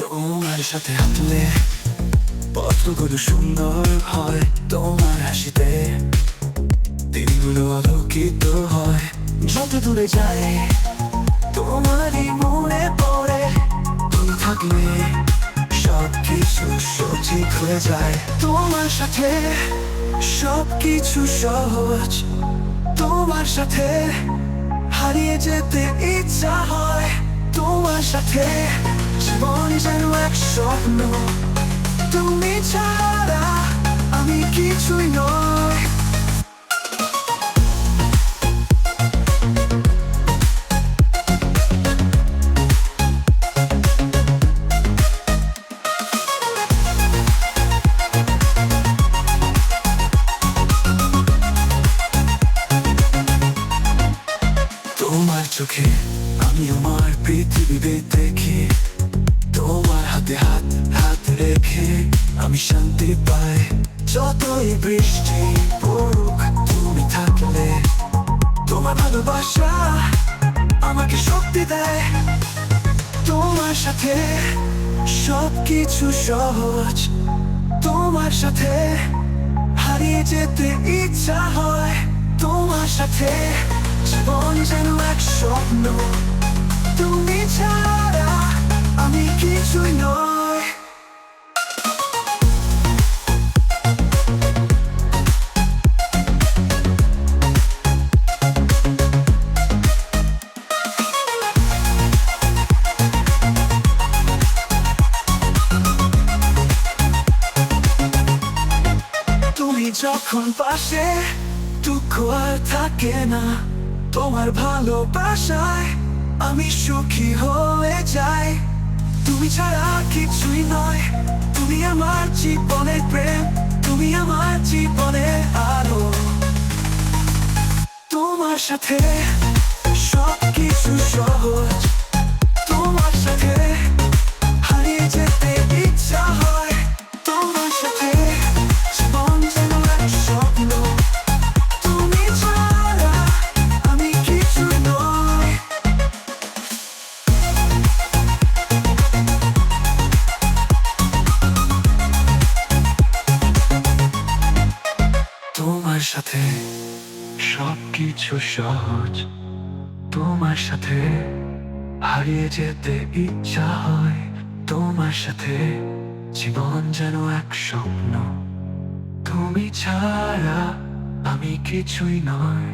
তোমার সাথে হাঁটলে পথগুলো সুন্দর হয়, তোমার হাসিতে দিনগুলো আলোকিত হয়। যত দূরে যায় তোমারই মনে পড়ে, তুমি থাকলে সবকিছু সঠিক হয়ে যায়। তোমার সাথে সবকিছু সহজ, তোমার সাথে হারিয়ে যেতে ইচ্ছা হয়। তোমার সাথে জীবন যেন এক স্বপ্ন, তুমি ছাড়া আমি কিছুই নয়। তোমার চোখে আমি আমার পৃথিবী দেখি, তোমার হাতে হাত হাত রেখে আমি শান্তি পাই। যতই বৃষ্টি পড়ুক তুমি থাকলে, তোমার ভালোবাসা আমাকে শক্তি দেয়। তোমার সাথে সবকিছু সহজ, তোমার সাথে হারিয়ে যেতে ইচ্ছা হয়। তোমার সাথে জীবন যেন এক স্বপ্ন, তুমি ছাড়া আমি কিছুই নয়। তুমি যখন পাশে দুঃখ আর থাকে না, তোমার ভালোবাসায় আমি সুখী হয়ে যাই। তুমি ছাড়া কিছুই নয়, তুমি আমার জীবনের প্রেম, তুমি আমার জীবনের আলো। তোমার সাথে সবকিছু সহজ, তোমার সাথে হারিয়ে যেতে ইচ্ছা হয়। তোমার সাথে জীবন যেন এক স্বপ্ন, তুমি ছাড়া আমি কিছুই নয়। তোমার সাথে সবকিছু সহজ, তোমার সাথে হারিয়ে যেতে ইচ্ছা হয়। তোমার সাথে জীবন যেন এক স্বপ্ন, তুমি ছাড়া আমি কিছুই নয়।